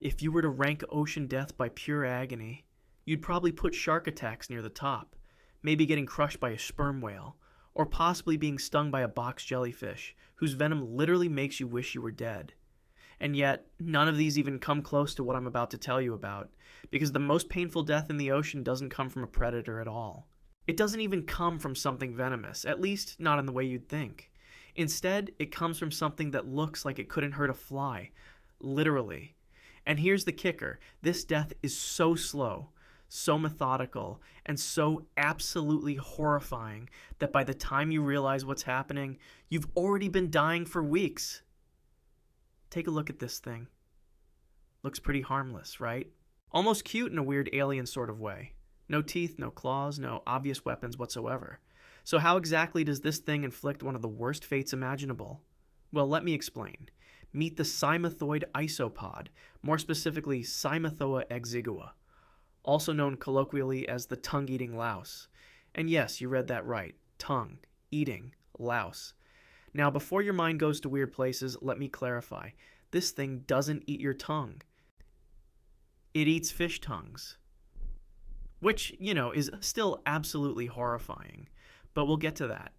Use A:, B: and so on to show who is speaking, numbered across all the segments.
A: If you were to rank ocean death by pure agony, you'd probably put shark attacks near the top, maybe getting crushed by a sperm whale, or possibly being stung by a box jellyfish, whose venom literally makes you wish you were dead. And yet, none of these even come close to what I'm about to tell you about, because the most painful death in the ocean doesn't come from a predator at all. It doesn't even come from something venomous, at least not in the way you'd think. Instead, it comes from something that looks like it couldn't hurt a fly. Literally. And here's the kicker. This death is so slow, so methodical, and so absolutely horrifying that by the time you realize what's happening, you've already been dying for weeks. Take a look at this thing. Looks pretty harmless, right? Almost cute in a weird alien sort of way. No teeth, no claws, no obvious weapons whatsoever. So how exactly does this thing inflict one of the worst fates imaginable? Well, let me explain. Meet the cymathoid isopod, more specifically Cymathoa exigua, also known colloquially as the tongue-eating louse. And yes, you read that right. Tongue, eating, louse. Now, before your mind goes to weird places, let me clarify. This thing doesn't eat your tongue. It eats fish tongues. Which, is still absolutely horrifying. But we'll get to that.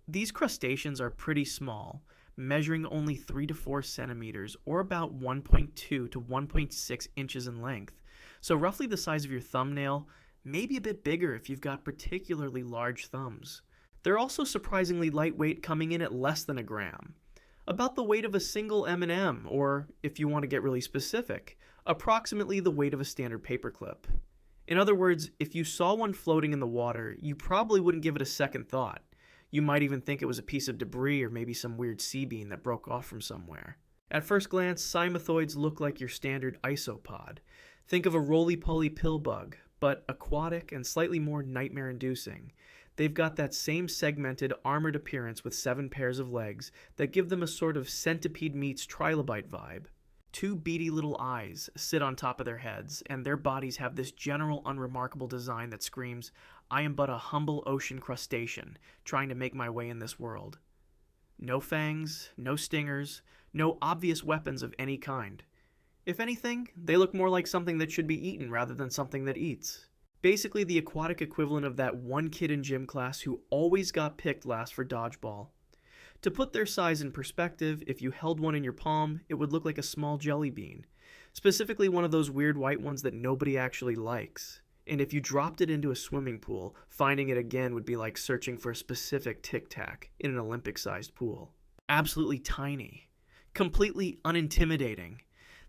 A: These crustaceans are pretty small, measuring only 3 to 4 centimeters, or about 1.2 to 1.6 inches in length. So roughly the size of your thumbnail, maybe a bit bigger if you've got particularly large thumbs. They're also surprisingly lightweight, coming in at less than a gram. About the weight of a single M&M, or, if you want to get really specific, approximately the weight of a standard paperclip. In other words, if you saw one floating in the water, you probably wouldn't give it a second thought. You might even think it was a piece of debris or maybe some weird sea bean that broke off from somewhere. At first glance, cymathoids look like your standard isopod. Think of a roly-poly pill bug, but aquatic and slightly more nightmare-inducing. They've got that same segmented, armored appearance with 7 pairs of legs that give them a sort of centipede meets trilobite vibe. 2 beady little eyes sit on top of their heads, and their bodies have this general unremarkable design that screams, "I am but a humble ocean crustacean, trying to make my way in this world." No fangs, no stingers, no obvious weapons of any kind. If anything, they look more like something that should be eaten rather than something that eats. Basically the aquatic equivalent of that one kid in gym class who always got picked last for dodgeball. To put their size in perspective, if you held one in your palm, it would look like a small jelly bean. Specifically one of those weird white ones that nobody actually likes. And if you dropped it into a swimming pool, finding it again would be like searching for a specific Tic Tac in an Olympic-sized pool. Absolutely tiny. Completely unintimidating.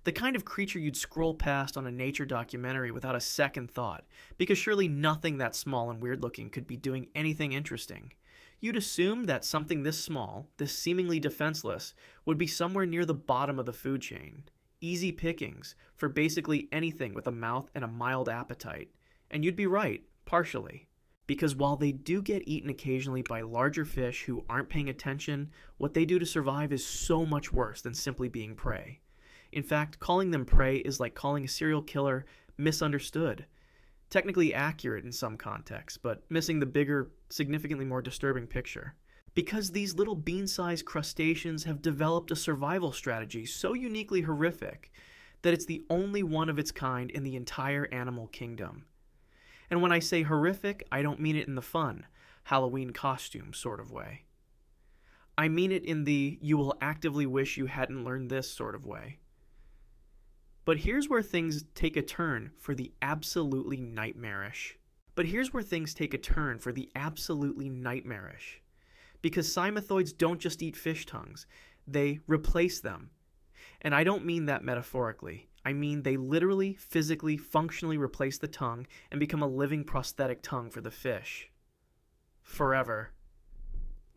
A: The kind of creature you'd scroll past on a nature documentary without a second thought, because surely nothing that small and weird-looking could be doing anything interesting. You'd assume that something this small, this seemingly defenseless, would be somewhere near the bottom of the food chain. Easy pickings for basically anything with a mouth and a mild appetite. And you'd be right, partially. Because while they do get eaten occasionally by larger fish who aren't paying attention, what they do to survive is so much worse than simply being prey. In fact, calling them prey is like calling a serial killer misunderstood. Technically accurate in some contexts, but missing the bigger, significantly more disturbing picture. Because these little bean-sized crustaceans have developed a survival strategy so uniquely horrific that it's the only one of its kind in the entire animal kingdom. And when I say horrific, I don't mean it in the fun, Halloween costume sort of way. I mean it in the you will actively wish you hadn't learned this sort of way. But here's where things take a turn for the absolutely nightmarish. Because cymathoids don't just eat fish tongues, they replace them. And I don't mean that metaphorically. I mean they literally, physically, functionally replace the tongue and become a living prosthetic tongue for the fish. Forever.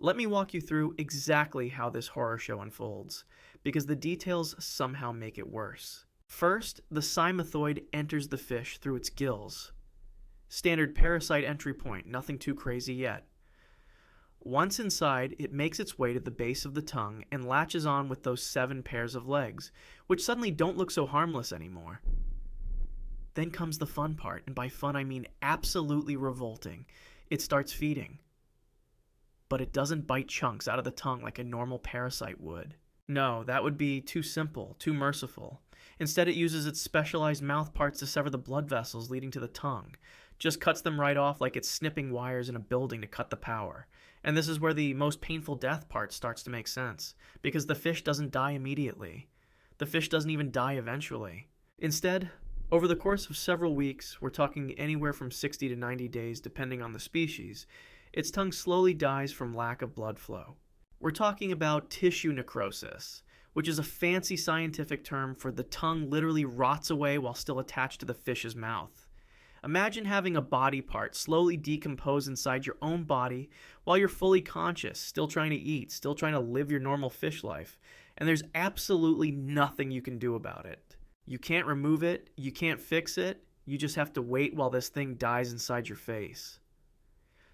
A: Let me walk you through exactly how this horror show unfolds, because the details somehow make it worse. First, the cymathoid enters the fish through its gills. Standard parasite entry point, nothing too crazy yet. Once inside, it makes its way to the base of the tongue and latches on with those 7 pairs of legs, which suddenly don't look so harmless anymore. Then comes the fun part, and by fun I mean absolutely revolting. It starts feeding. But it doesn't bite chunks out of the tongue like a normal parasite would. No, that would be too simple, too merciful. Instead, it uses its specialized mouth parts to sever the blood vessels leading to the tongue. Just cuts them right off like it's snipping wires in a building to cut the power. And this is where the most painful death part starts to make sense, because the fish doesn't die immediately. The fish doesn't even die eventually. Instead, over the course of several weeks, we're talking anywhere from 60 to 90 days depending on the species, its tongue slowly dies from lack of blood flow. We're talking about tissue necrosis, which is a fancy scientific term for the tongue literally rots away while still attached to the fish's mouth. Imagine having a body part slowly decompose inside your own body while you're fully conscious, still trying to eat, still trying to live your normal fish life, and there's absolutely nothing you can do about it. You can't remove it, you can't fix it, you just have to wait while this thing dies inside your face.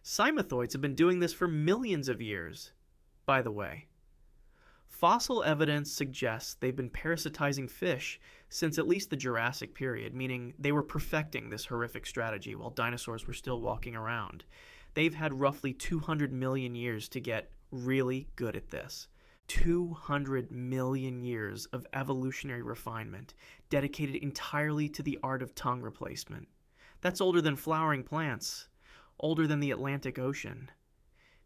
A: Cymethoids have been doing this for millions of years, by the way. Fossil evidence suggests they've been parasitizing fish since at least the Jurassic period, meaning they were perfecting this horrific strategy while dinosaurs were still walking around. They've had roughly 200 million years to get really good at this. 200 million years of evolutionary refinement dedicated entirely to the art of tongue replacement. That's older than flowering plants, older than the Atlantic Ocean.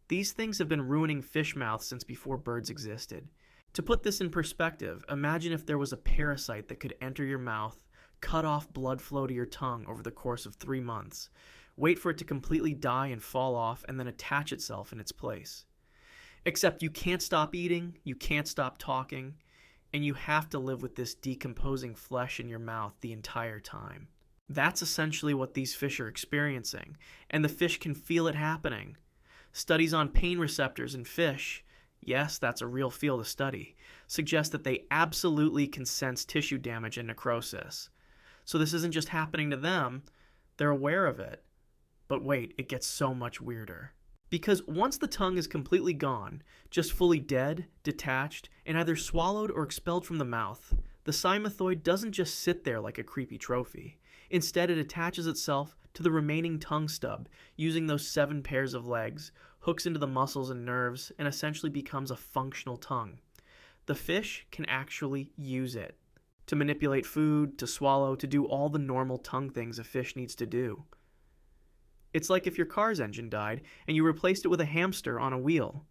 A: These things have been ruining fish mouths since before birds existed. To put this in perspective, imagine if there was a parasite that could enter your mouth, cut off blood flow to your tongue over the course of 3 months, wait for it to completely die and fall off, and then attach itself in its place. Except you can't stop eating, you can't stop talking, and you have to live with this decomposing flesh in your mouth the entire time. That's essentially what these fish are experiencing, and the fish can feel it happening. Studies on pain receptors in fish, yes, that's a real field of study, suggest that they absolutely can sense tissue damage and necrosis. So this isn't just happening to them, they're aware of it. But wait, it gets so much weirder. Because once the tongue is completely gone, just fully dead, detached, and either swallowed or expelled from the mouth, the cymethoid doesn't just sit there like a creepy trophy. Instead, it attaches itself to the remaining tongue stub, using those 7 pairs of legs, hooks into the muscles and nerves, and essentially becomes a functional tongue. The fish can actually use it to manipulate food, to swallow, to do all the normal tongue things a fish needs to do. It's like if your car's engine died and you replaced it with a hamster on a wheel.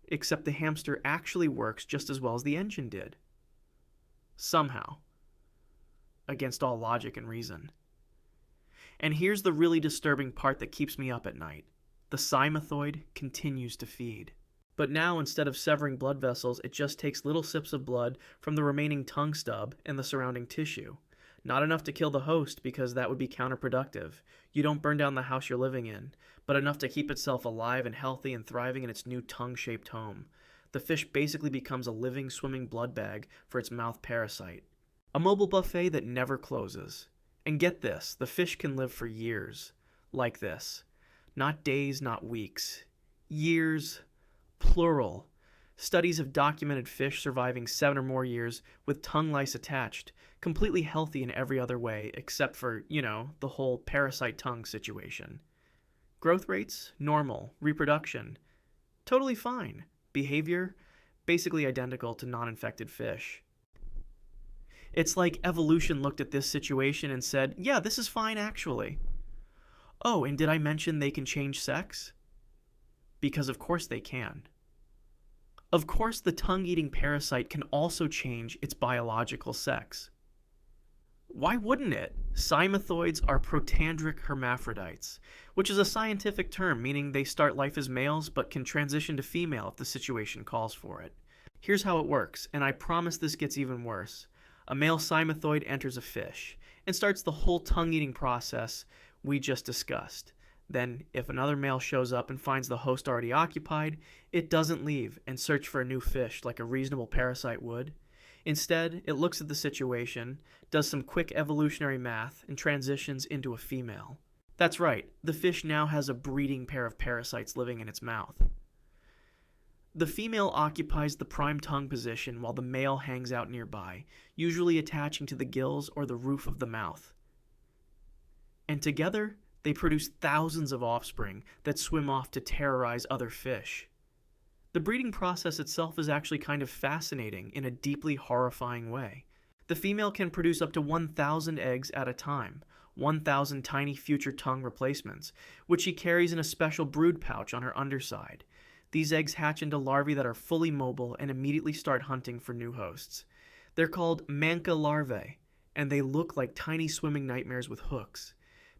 A: Except the hamster actually works just as well as the engine did. Somehow. Against all logic and reason. And here's the really disturbing part that keeps me up at night. The cymethoid continues to feed. But now, instead of severing blood vessels, it just takes little sips of blood from the remaining tongue stub and the surrounding tissue. Not enough to kill the host, because that would be counterproductive. You don't burn down the house you're living in, but enough to keep itself alive and healthy and thriving in its new tongue-shaped home. The fish basically becomes a living, swimming blood bag for its mouth parasite. A mobile buffet that never closes. And get this, the fish can live for years. Like this. Not days, not weeks. Years, plural. Studies have documented fish surviving 7 or more years with tongue lice attached, completely healthy in every other way, except for, the whole parasite tongue situation. Growth rates, normal. Reproduction, totally fine. Behavior, basically identical to non-infected fish. It's like evolution looked at this situation and said, yeah, this is fine actually. Oh, and did I mention they can change sex? Because of course they can. Of course the tongue-eating parasite can also change its biological sex. Why wouldn't it? Cymethoids are protandric hermaphrodites, which is a scientific term meaning they start life as males but can transition to female if the situation calls for it. Here's how it works, and I promise this gets even worse. A male cymethoid enters a fish and starts the whole tongue-eating process we just discussed. Then, if another male shows up and finds the host already occupied, it doesn't leave and search for a new fish like a reasonable parasite would. Instead, it looks at the situation, does some quick evolutionary math, and transitions into a female. That's right, the fish now has a breeding pair of parasites living in its mouth. The female occupies the prime tongue position while the male hangs out nearby, usually attaching to the gills or the roof of the mouth. And together, they produce thousands of offspring that swim off to terrorize other fish. The breeding process itself is actually kind of fascinating in a deeply horrifying way. The female can produce up to 1,000 eggs at a time, 1,000 tiny future tongue replacements, which she carries in a special brood pouch on her underside. These eggs hatch into larvae that are fully mobile and immediately start hunting for new hosts. They're called manca larvae, and they look like tiny swimming nightmares with hooks,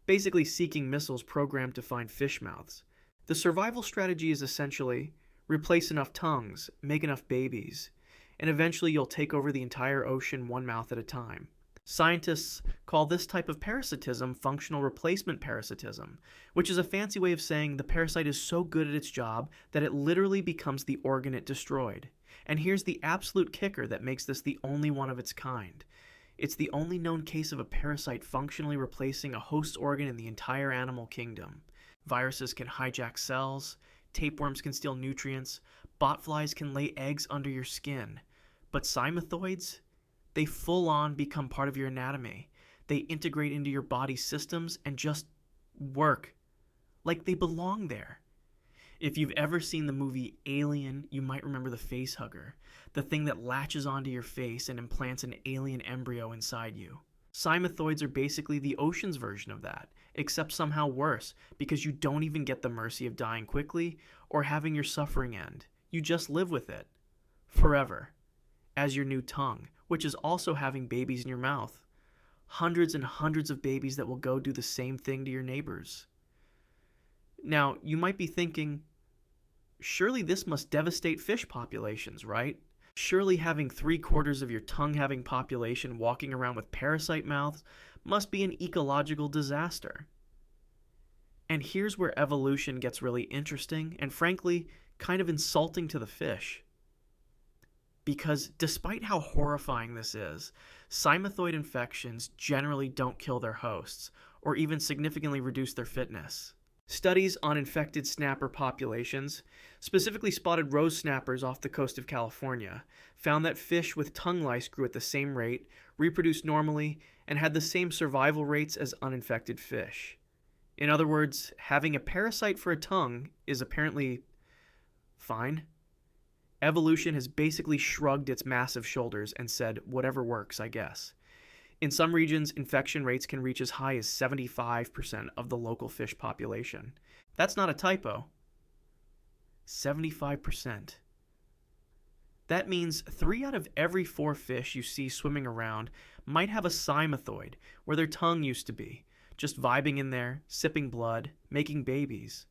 A: basically seeking missiles programmed to find fish mouths. The survival strategy is essentially replace enough tongues, make enough babies, and eventually you'll take over the entire ocean one mouth at a time. Scientists call this type of parasitism functional replacement parasitism, which is a fancy way of saying the parasite is so good at its job that it literally becomes the organ it destroyed. And here's the absolute kicker that makes this the only one of its kind. It's the only known case of a parasite functionally replacing a host organ in the entire animal kingdom. Viruses can hijack cells, tapeworms can steal nutrients, botflies can lay eggs under your skin. But cymathoids? They full-on become part of your anatomy. They integrate into your body's systems and just work like they belong there. If you've ever seen the movie Alien, you might remember the face hugger, the thing that latches onto your face and implants an alien embryo inside you. Cymathoids are basically the ocean's version of that, except somehow worse, because you don't even get the mercy of dying quickly or having your suffering end. You just live with it. Forever. As your new tongue, which is also having babies in your mouth. Hundreds and hundreds of babies that will go do the same thing to your neighbors. Now, you might be thinking, surely this must devastate fish populations, right? Surely having 3/4 of your tongue-having population walking around with parasite mouths must be an ecological disaster. And here's where evolution gets really interesting and frankly, kind of insulting to the fish. Because despite how horrifying this is, cymathoid infections generally don't kill their hosts, or even significantly reduce their fitness. Studies on infected snapper populations, specifically spotted rose snappers off the coast of California, found that fish with tongue lice grew at the same rate, reproduced normally, and had the same survival rates as uninfected fish. In other words, having a parasite for a tongue is apparently fine. Evolution has basically shrugged its massive shoulders and said, whatever works, I guess. In some regions, infection rates can reach as high as 75% of the local fish population. That's not a typo. 75%. That means 3 out of every 4 fish you see swimming around might have a cymathoid, where their tongue used to be, just vibing in there, sipping blood, making babies.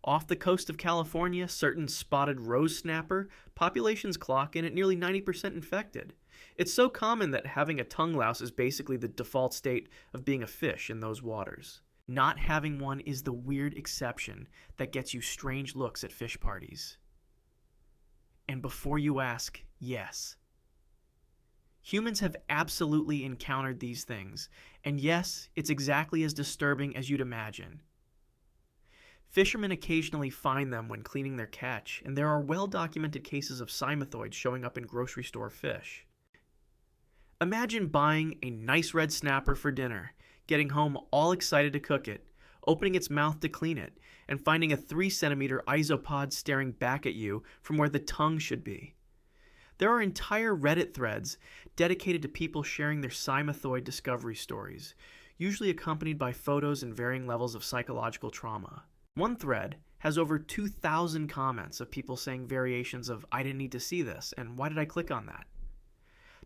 A: Off the coast of California, certain spotted rose snapper populations clock in at nearly 90% infected. It's so common that having a tongue louse is basically the default state of being a fish in those waters. Not having one is the weird exception that gets you strange looks at fish parties. And before you ask, yes. Humans have absolutely encountered these things, and yes, it's exactly as disturbing as you'd imagine. Fishermen occasionally find them when cleaning their catch, and there are well-documented cases of cymathoids showing up in grocery store fish. Imagine buying a nice red snapper for dinner, getting home all excited to cook it, opening its mouth to clean it, and finding a 3-centimeter isopod staring back at you from where the tongue should be. There are entire Reddit threads dedicated to people sharing their cymathoid discovery stories, usually accompanied by photos and varying levels of psychological trauma. One thread has over 2,000 comments of people saying variations of, I didn't need to see this, and why did I click on that?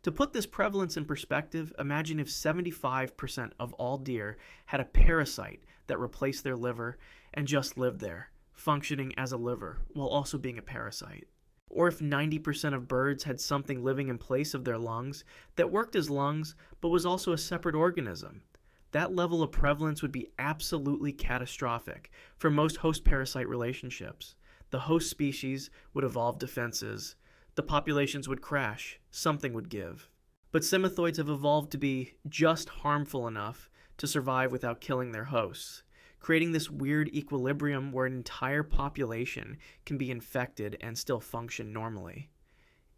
A: To put this prevalence in perspective, imagine if 75% of all deer had a parasite that replaced their liver and just lived there, functioning as a liver while also being a parasite. Or if 90% of birds had something living in place of their lungs that worked as lungs but was also a separate organism. That level of prevalence would be absolutely catastrophic for most host-parasite relationships. The host species would evolve defenses, the populations would crash, something would give. But cymathoids have evolved to be just harmful enough to survive without killing their hosts, creating this weird equilibrium where an entire population can be infected and still function normally.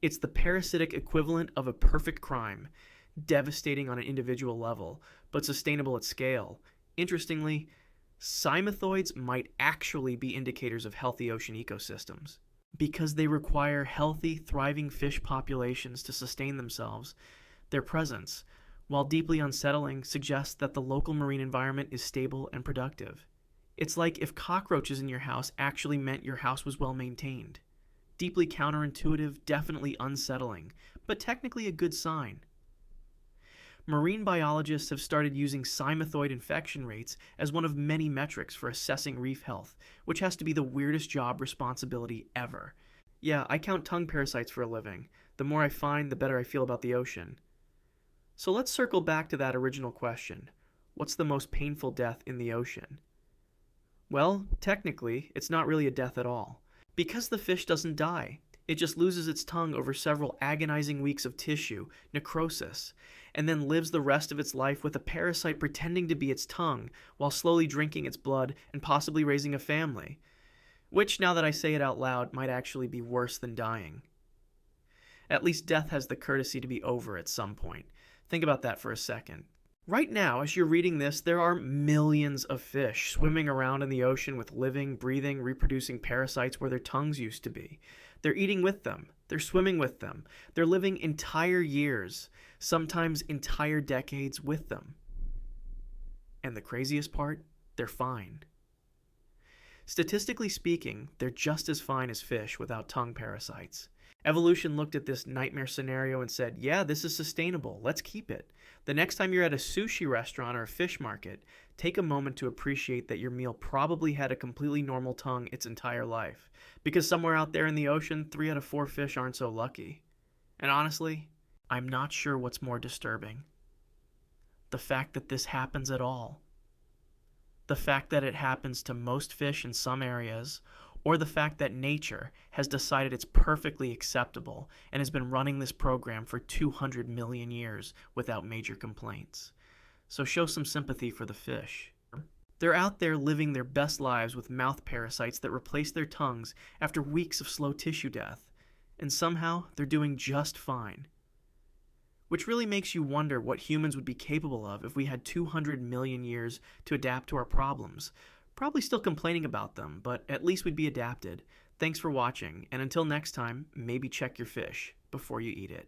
A: It's the parasitic equivalent of a perfect crime, devastating on an individual level, but sustainable at scale. Interestingly, cymathoids might actually be indicators of healthy ocean ecosystems. Because they require healthy, thriving fish populations to sustain themselves, Their presence, while deeply unsettling, suggests that the local marine environment is stable and productive. It's like if cockroaches in your house actually meant your house was well maintained. Deeply counterintuitive, definitely unsettling, but technically a good sign. Marine biologists have started using cymathoid infection rates as one of many metrics for assessing reef health, which has to be the weirdest job responsibility ever. Yeah, I count tongue parasites for a living. The more I find, the better I feel about the ocean. So let's circle back to that original question. What's the most painful death in the ocean? Well, technically, it's not really a death at all. Because the fish doesn't die, it just loses its tongue over several agonizing weeks of tissue, necrosis, and then lives the rest of its life with a parasite pretending to be its tongue while slowly drinking its blood and possibly raising a family. Which, now that I say it out loud, might actually be worse than dying. At least death has the courtesy to be over at some point. Think about that for a second. Right now, as you're reading this, there are millions of fish swimming around in the ocean with living, breathing, reproducing parasites where their tongues used to be. They're eating with them. They're swimming with them. They're living entire years, sometimes entire decades with them. And the craziest part, they're fine. Statistically speaking, they're just as fine as fish without tongue parasites. Evolution looked at this nightmare scenario and said, yeah, this is sustainable. Let's keep it. The next time you're at a sushi restaurant or a fish market, take a moment to appreciate that your meal probably had a completely normal tongue its entire life. Because somewhere out there in the ocean, 3 out of 4 fish aren't so lucky. And honestly, I'm not sure what's more disturbing. The fact that this happens at all. The fact that it happens to most fish in some areas, or the fact that nature has decided it's perfectly acceptable and has been running this program for 200 million years without major complaints. So show some sympathy for the fish. They're out there living their best lives with mouth parasites that replace their tongues after weeks of slow tissue death, and somehow they're doing just fine. Which really makes you wonder what humans would be capable of if we had 200 million years to adapt to our problems. Probably still complaining about them, but at least we'd be adapted. Thanks for watching, and until next time, maybe check your fish before you eat it.